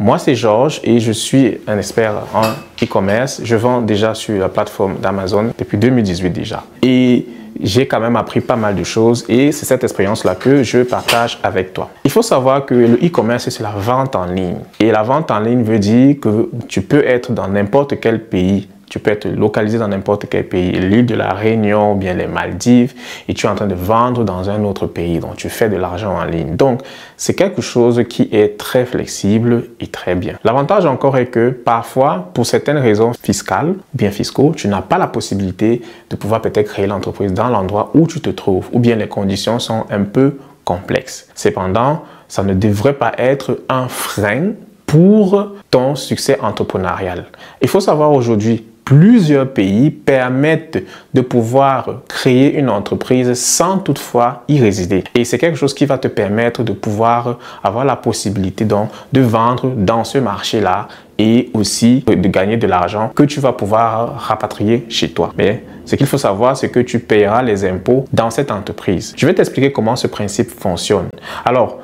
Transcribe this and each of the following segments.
Moi, c'est Georges et je suis un expert en e-commerce. Je vends déjà sur la plateforme d'Amazon depuis 2018 déjà. Et j'ai quand même appris pas mal de choses et c'est cette expérience-là que je partage avec toi. Il faut savoir que le e-commerce, c'est la vente en ligne. Et la vente en ligne veut dire que tu peux être dans n'importe quel pays. Tu peux être localisé dans n'importe quel pays, l'île de la Réunion ou bien les Maldives, et tu es en train de vendre dans un autre pays. Donc, tu fais de l'argent en ligne. Donc, c'est quelque chose qui est très flexible et très bien. L'avantage encore est que parfois, pour certaines raisons fiscales ou bien fiscaux, tu n'as pas la possibilité de pouvoir peut-être créer l'entreprise dans l'endroit où tu te trouves, ou bien les conditions sont un peu complexes. Cependant, ça ne devrait pas être un frein pour ton succès entrepreneurial. Il faut savoir aujourd'hui, plusieurs pays permettent de pouvoir créer une entreprise sans toutefois y résider. Et c'est quelque chose qui va te permettre de pouvoir avoir la possibilité donc de vendre dans ce marché-là et aussi de gagner de l'argent que tu vas pouvoir rapatrier chez toi. Mais ce qu'il faut savoir, c'est que tu payeras les impôts dans cette entreprise. Je vais t'expliquer comment ce principe fonctionne. Alors,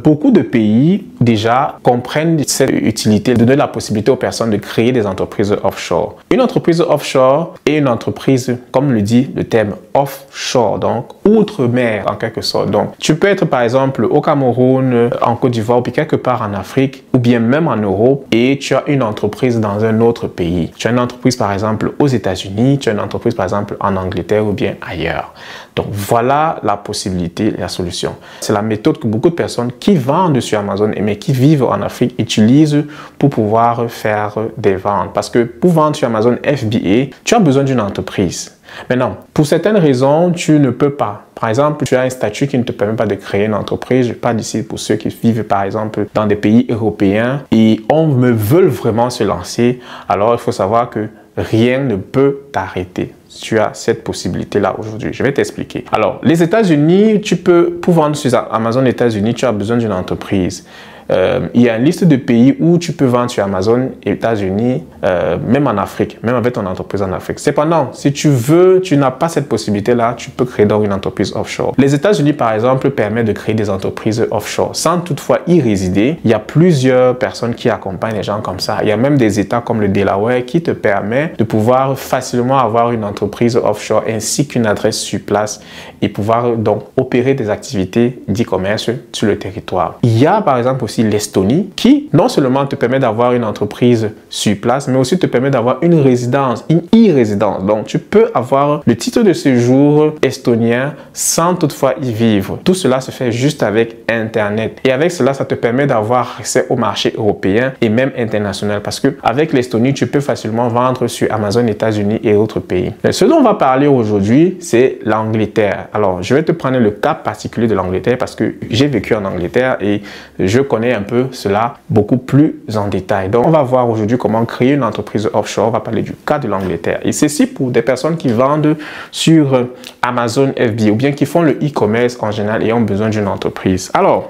beaucoup de pays déjà comprennent cette utilité de donner la possibilité aux personnes de créer des entreprises offshore. Une entreprise offshore est une entreprise, comme le dit le terme offshore, donc outre-mer en quelque sorte. Donc, tu peux être par exemple au Cameroun, en Côte d'Ivoire ou bien quelque part en Afrique ou bien même en Europe et tu as une entreprise dans un autre pays. Tu as une entreprise par exemple aux États-Unis, tu as une entreprise par exemple en Angleterre ou bien ailleurs. Donc, voilà la possibilité, la solution. C'est la méthode que beaucoup de personnes qui vendent sur Amazon mais qui vivent en Afrique utilisent pour pouvoir faire des ventes. Parce que pour vendre sur Amazon FBA, tu as besoin d'une entreprise. Maintenant, pour certaines raisons, tu ne peux pas. Par exemple, tu as un statut qui ne te permet pas de créer une entreprise. Je parle ici pour ceux qui vivent par exemple dans des pays européens et on veut vraiment se lancer. Alors, il faut savoir que rien ne peut t'arrêter. Tu as cette possibilité-là aujourd'hui. Je vais t'expliquer. Alors, les États-Unis, pour vendre sur Amazon États-Unis, tu as besoin d'une entreprise. Il y a une liste de pays où tu peux vendre sur Amazon États-Unis, même en Afrique, même avec ton entreprise en Afrique. Cependant, si tu n'as pas cette possibilité-là, tu peux créer donc une entreprise offshore. Les États-Unis, par exemple, permettent de créer des entreprises offshore sans toutefois y résider. Il y a plusieurs personnes qui accompagnent les gens comme ça. Il y a même des États comme le Delaware qui te permet de pouvoir facilement avoir une entreprise offshore ainsi qu'une adresse sur place et pouvoir donc opérer des activités d'e-commerce sur le territoire. Il y a par exemple aussi l'Estonie qui non seulement te permet d'avoir une entreprise sur place, mais aussi te permet d'avoir une résidence, une e-résidence. Donc, tu peux avoir le titre de séjour estonien sans toutefois y vivre. Tout cela se fait juste avec Internet. Et avec cela, ça te permet d'avoir accès au marché européen et même international parce que avec l'Estonie, tu peux facilement vendre sur Amazon États-Unis et autres pays. Mais ce dont on va parler aujourd'hui, c'est l'Angleterre. Alors, je vais te prendre le cas particulier de l'Angleterre parce que j'ai vécu en Angleterre et je connais un peu cela beaucoup plus en détail. Donc, on va voir aujourd'hui comment créer une entreprise offshore. On va parler du cas de l'Angleterre. Et ceci pour des personnes qui vendent sur Amazon FBA ou bien qui font le e-commerce en général et ont besoin d'une entreprise. Alors,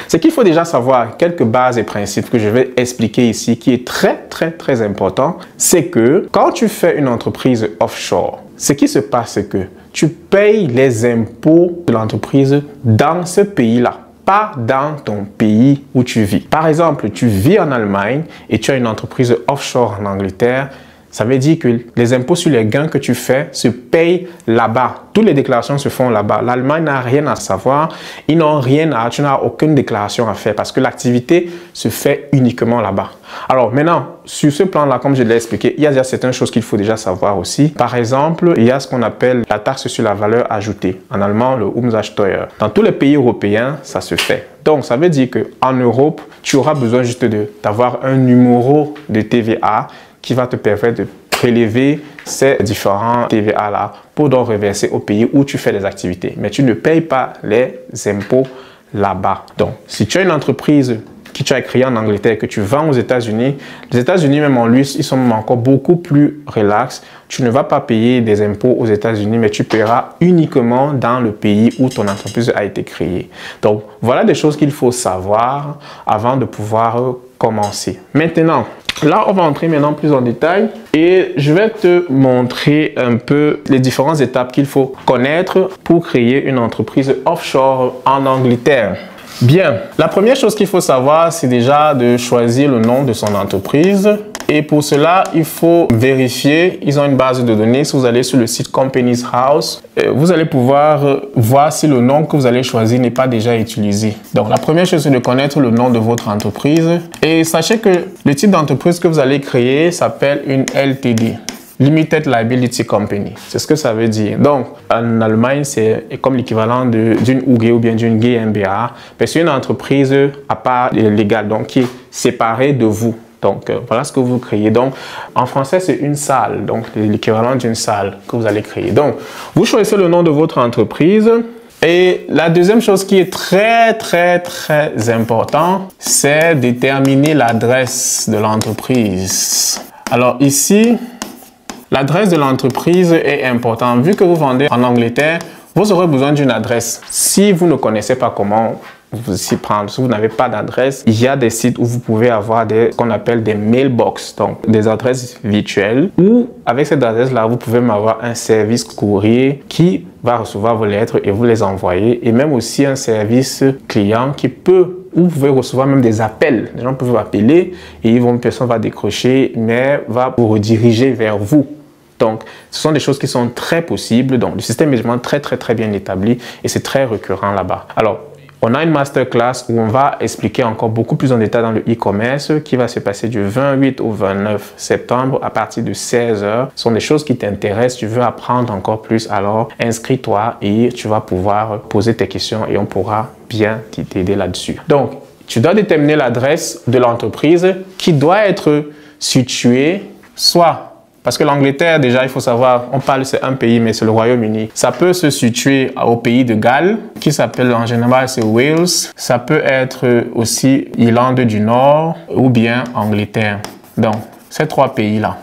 ce qu'il faut déjà savoir, quelques bases et principes que je vais expliquer ici qui est très important, c'est que quand tu fais une entreprise offshore, ce qui se passe, c'est que tu payes les impôts de l'entreprise dans ce pays-là, pas dans ton pays où tu vis. Par exemple, tu vis en Allemagne et tu as une entreprise offshore en Angleterre. Ça veut dire que les impôts sur les gains que tu fais se payent là-bas. Toutes les déclarations se font là-bas. L'Allemagne n'a rien à savoir. Tu n'as aucune déclaration à faire parce que l'activité se fait uniquement là-bas. Alors maintenant, sur ce plan-là, comme je l'ai expliqué, il y a déjà certaines choses qu'il faut déjà savoir aussi. Par exemple, il y a ce qu'on appelle la taxe sur la valeur ajoutée. En allemand, le Umsatzsteuer. Dans tous les pays européens, ça se fait. Donc, ça veut dire qu'en Europe, tu auras besoin juste d'avoir un numéro de TVA qui va te permettre de prélever ces différents TVA-là pour donc reverser au pays où tu fais des activités. Mais tu ne payes pas les impôts là-bas. Donc, si tu as une entreprise que tu as créée en Angleterre et que tu vends aux États-Unis, les États-Unis, même en lui, ils sont même encore beaucoup plus relax. Tu ne vas pas payer des impôts aux États-Unis, mais tu paieras uniquement dans le pays où ton entreprise a été créée. Donc, voilà des choses qu'il faut savoir avant de pouvoir commencer. Maintenant, là, on va entrer maintenant plus en détail et je vais te montrer un peu les différentes étapes qu'il faut connaître pour créer une entreprise offshore en Angleterre. Bien, la première chose qu'il faut savoir, c'est déjà de choisir le nom de son entreprise. Et pour cela, il faut vérifier. Ils ont une base de données. Si vous allez sur le site Companies House, vous allez pouvoir voir si le nom que vous allez choisir n'est pas déjà utilisé. Donc, la première chose, c'est de connaître le nom de votre entreprise. Et sachez que le type d'entreprise que vous allez créer s'appelle une LTD. Limited Liability Company, c'est ce que ça veut dire. Donc, en Allemagne, c'est comme l'équivalent d'une UG ou bien d'une GmbH, mais c'est une entreprise à part légale, donc qui est séparée de vous. Donc, voilà ce que vous créez. Donc, en français, c'est une salle, donc l'équivalent d'une salle que vous allez créer. Donc, vous choisissez le nom de votre entreprise. Et la deuxième chose qui est très important, c'est déterminer l'adresse de l'entreprise. Alors ici, l'adresse de l'entreprise est importante. Vu que vous vendez en Angleterre, vous aurez besoin d'une adresse. Si vous ne connaissez pas comment vous s'y prendre, si vous n'avez pas d'adresse, il y a des sites où vous pouvez avoir ce qu'on appelle des mailbox, donc des adresses virtuelles, où avec cette adresse-là, vous pouvez avoir un service courrier qui va recevoir vos lettres et vous les envoyer, et même aussi un service client qui peut, où vous pouvez recevoir même des appels. Les gens peuvent vous appeler et une personne va décrocher, mais va vous rediriger vers vous. Donc, ce sont des choses qui sont très possibles. Donc, le système est vraiment très bien établi et c'est très récurrent là-bas. Alors, on a une masterclass où on va expliquer encore beaucoup plus en détail dans le e-commerce qui va se passer du 28 au 29 septembre à partir de 16 h. Ce sont des choses qui t'intéressent, tu veux apprendre encore plus, alors inscris-toi et tu vas pouvoir poser tes questions et on pourra bien t'aider là-dessus. Donc, tu dois déterminer l'adresse de l'entreprise qui doit être située soit... Parce que l'Angleterre, déjà, il faut savoir, on parle, c'est un pays, mais c'est le Royaume-Uni. Ça peut se situer au pays de Galles, qui s'appelle en général, c'est Wales. Ça peut être aussi Irlande du Nord ou bien Angleterre. Donc, ces trois pays-là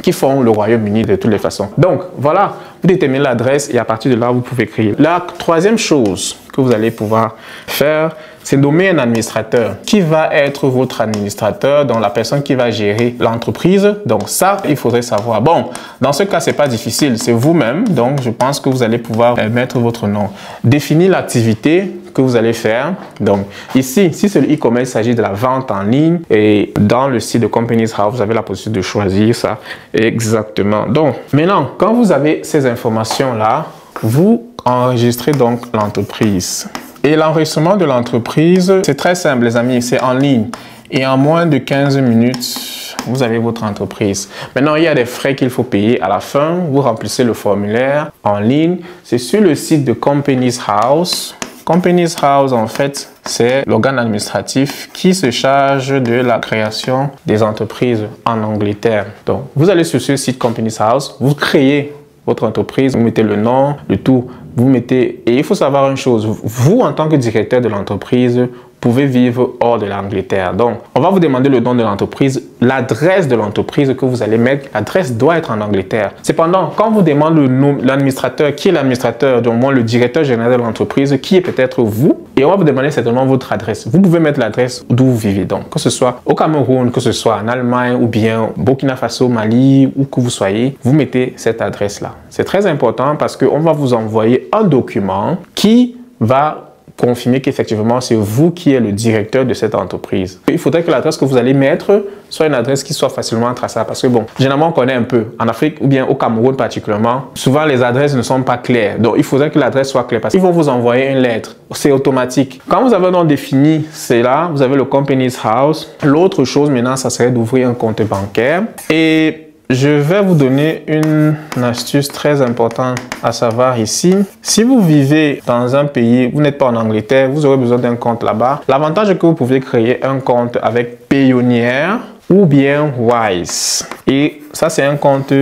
qui font le Royaume-Uni de toutes les façons. Donc, voilà, vous déterminez l'adresse et à partir de là, vous pouvez créer. La troisième chose que vous allez pouvoir faire, c'est nommer un administrateur. Qui va être votre administrateur, donc la personne qui va gérer l'entreprise. Donc ça, il faudrait savoir. Bon, dans ce cas, c'est pas difficile, c'est vous-même. Donc je pense que vous allez pouvoir mettre votre nom. Définir l'activité que vous allez faire. Donc ici, si c'est le e-commerce, il s'agit de la vente en ligne. Et dans le site de Companies House, vous avez la possibilité de choisir ça exactement. Donc maintenant, quand vous avez ces informations-là, vous enregistrez donc l'entreprise. Et l'enregistrement de l'entreprise, c'est très simple les amis, c'est en ligne. Et en moins de 15 minutes, vous avez votre entreprise. Maintenant, il y a des frais qu'il faut payer à la fin. Vous remplissez le formulaire en ligne. C'est sur le site de Companies House. Companies House, en fait, c'est l'organe administratif qui se charge de la création des entreprises en Angleterre. Donc, vous allez sur ce site Companies House, vous créez votre entreprise, vous mettez le nom, le tout, vous mettez... Et il faut savoir une chose, vous, en tant que directeur de l'entreprise, pouvez vivre hors de l'Angleterre. Donc, on va vous demander le nom de l'entreprise, l'adresse de l'entreprise que vous allez mettre. L'adresse doit être en Angleterre. Cependant, quand on vous demande l'administrateur, qui est l'administrateur, du moins le directeur général de l'entreprise, qui est peut-être vous, et on va vous demander certainement votre adresse. Vous pouvez mettre l'adresse d'où vous vivez. Donc, que ce soit au Cameroun, que ce soit en Allemagne, ou bien Burkina Faso, Mali, où que vous soyez, vous mettez cette adresse-là. C'est très important parce qu'on va vous envoyer un document qui va confirmer qu'effectivement, c'est vous qui êtes le directeur de cette entreprise. Il faudrait que l'adresse que vous allez mettre soit une adresse qui soit facilement traçable. Parce que bon, généralement, on connaît un peu. En Afrique ou bien au Cameroun particulièrement, souvent les adresses ne sont pas claires. Donc, il faudrait que l'adresse soit claire parce qu'ils vont vous envoyer une lettre. C'est automatique. Quand vous avez donc défini, c'est là, vous avez le Companies House. L'autre chose maintenant, ça serait d'ouvrir un compte bancaire. Et je vais vous donner une astuce très importante à savoir ici. Si vous vivez dans un pays, vous n'êtes pas en Angleterre, vous aurez besoin d'un compte là-bas. L'avantage est que vous pouvez créer un compte avec Payoneer ou bien Wise. Et ça, c'est un compte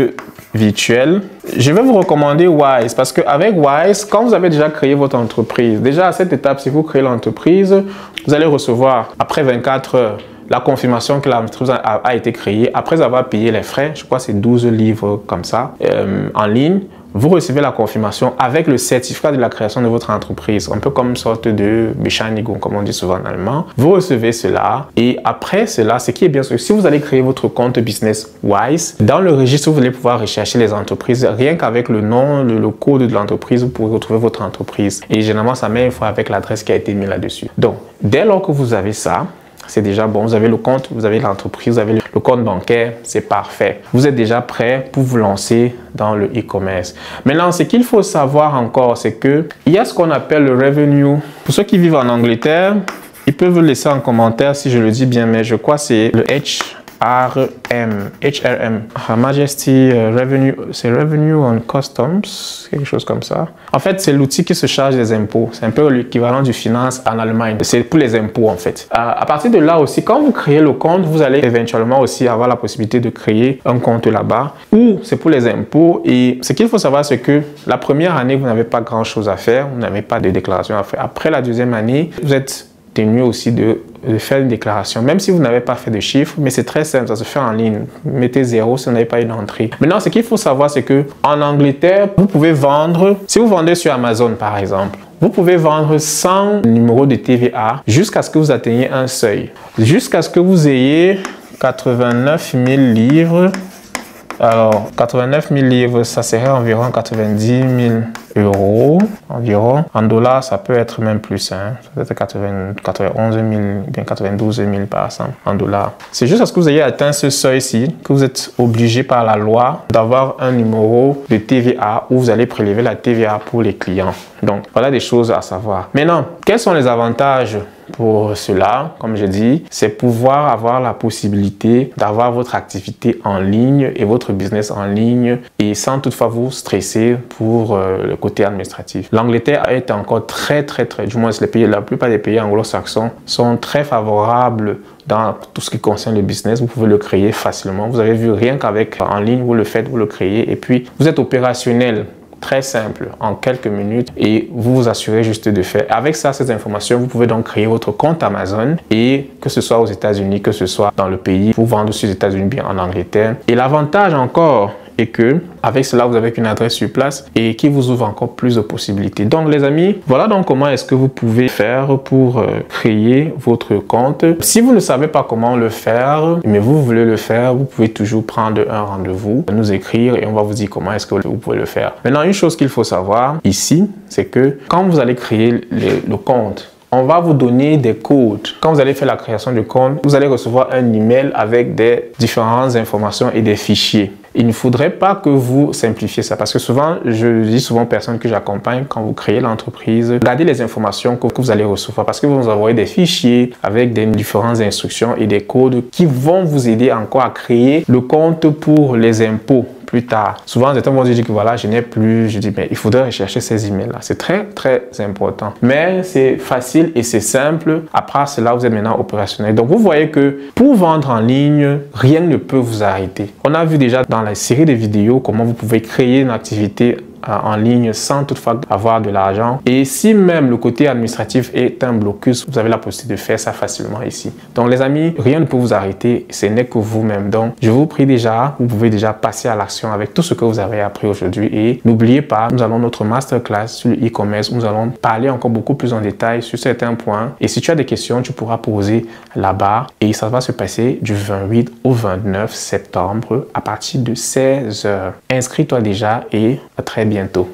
virtuel. Je vais vous recommander Wise parce qu'avec Wise, quand vous avez déjà créé votre entreprise, déjà à cette étape, si vous créez l'entreprise, vous allez recevoir après 24 heures la confirmation que l'entreprise a été créée après avoir payé les frais. Je crois que c'est 12 livres comme ça en ligne. vous recevez la confirmation avec le certificat de la création de votre entreprise, un peu comme une sorte de Bescheinigung, comme on dit souvent en allemand. Vous recevez cela et après cela, ce qui est bien sûr, si vous allez créer votre compte BusinessWise, dans le registre, vous allez pouvoir rechercher les entreprises. Rien qu'avec le nom, le code de l'entreprise, vous pourrez retrouver votre entreprise. Et généralement, ça met une fois avec l'adresse qui a été mise là-dessus. Donc, dès lors que vous avez ça, c'est déjà bon, vous avez le compte, vous avez l'entreprise, vous avez le compte bancaire, c'est parfait. Vous êtes déjà prêt pour vous lancer dans le e-commerce. Maintenant, ce qu'il faut savoir encore, c'est que il y a ce qu'on appelle le revenue. Pour ceux qui vivent en Angleterre, ils peuvent le laisser en commentaire si je le dis bien, mais je crois que c'est le HRM, Her Majesty Revenue, c'est Revenue on Customs, quelque chose comme ça. En fait, c'est l'outil qui se charge des impôts. C'est un peu l'équivalent du finance en Allemagne. C'est pour les impôts en fait. À partir de là aussi, quand vous créez le compte, vous allez éventuellement aussi avoir la possibilité de créer un compte là-bas où c'est pour les impôts. Et ce qu'il faut savoir, c'est que la première année, vous n'avez pas grand-chose à faire, vous n'avez pas de déclaration à faire. Après la deuxième année, vous êtes tenu aussi de faire une déclaration, même si vous n'avez pas fait de chiffres, mais c'est très simple, ça se fait en ligne. Mettez 0 si vous n'avez pas une entrée. Maintenant, ce qu'il faut savoir, c'est que en Angleterre, vous pouvez vendre, si vous vendez sur Amazon par exemple, vous pouvez vendre 100 numéros de TVA jusqu'à ce que vous atteigniez un seuil. Jusqu'à ce que vous ayez 89 000 livres. Alors, 89 000 livres, ça serait environ 90 000 euros, environ. En dollars, ça peut être même plus, hein. Ça peut être 91 000, bien 92 000 par exemple, en dollars. C'est juste à ce que vous ayez atteint ce seuil-ci que vous êtes obligé par la loi d'avoir un numéro de TVA où vous allez prélever la TVA pour les clients. Donc, voilà des choses à savoir. Maintenant, quels sont les avantages pour cela? Comme je dis, c'est pouvoir avoir la possibilité d'avoir votre activité en ligne et votre business en ligne et sans toutefois vous stresser pour le côté administratif. L'Angleterre est encore très, du moins la plupart des pays anglo-saxons sont très favorables dans tout ce qui concerne le business. Vous pouvez le créer facilement. Vous avez vu, rien qu'avec en ligne, vous le faites, vous le créez et puis vous êtes opérationnel. Très simple, en quelques minutes et vous vous assurez juste de faire. Avec ça, ces informations, vous pouvez donc créer votre compte Amazon et que ce soit aux États-Unis, que ce soit dans le pays, vous vendez aux États-Unis, bien en Angleterre. Et l'avantage encore est que avec cela, vous avez une adresse sur place et qui vous ouvre encore plus de possibilités. Donc les amis, voilà donc comment est-ce que vous pouvez faire pour créer votre compte. Si vous ne savez pas comment le faire, mais vous voulez le faire, vous pouvez toujours prendre un rendez-vous, nous écrire et on va vous dire comment est-ce que vous pouvez le faire. Maintenant, une chose qu'il faut savoir ici, c'est que quand vous allez créer le compte, on va vous donner des codes. Quand vous allez faire la création du compte, vous allez recevoir un email avec des différentes informations et des fichiers. Il ne faudrait pas que vous simplifiez ça parce que souvent, je dis souvent aux personnes que j'accompagne quand vous créez l'entreprise, regardez les informations que vous allez recevoir parce que vous envoyez des fichiers avec des différentes instructions et des codes qui vont vous aider encore à créer le compte pour les impôts plus tard. Souvent, certains vont dire que voilà, je n'ai plus. Je dis, mais il faudrait rechercher ces emails-là. C'est très, très important. Mais c'est facile et c'est simple. Après cela, vous êtes maintenant opérationnel. Donc, vous voyez que pour vendre en ligne, rien ne peut vous arrêter. On a vu déjà dans la série de vidéos comment vous pouvez créer une activité en ligne sans toutefois avoir de l'argent. Et si même le côté administratif est un blocus, vous avez la possibilité de faire ça facilement ici. Donc les amis, rien ne peut vous arrêter, ce n'est que vous-même. Donc je vous prie déjà, vous pouvez déjà passer à l'action avec tout ce que vous avez appris aujourd'hui. Et n'oubliez pas, nous allons notre masterclass sur le e-commerce. Nous allons parler encore beaucoup plus en détail sur certains points. Et si tu as des questions, tu pourras poser là-bas. Et ça va se passer du 28 au 29 septembre à partir de 16 h. Inscris-toi déjà et à très bientôt.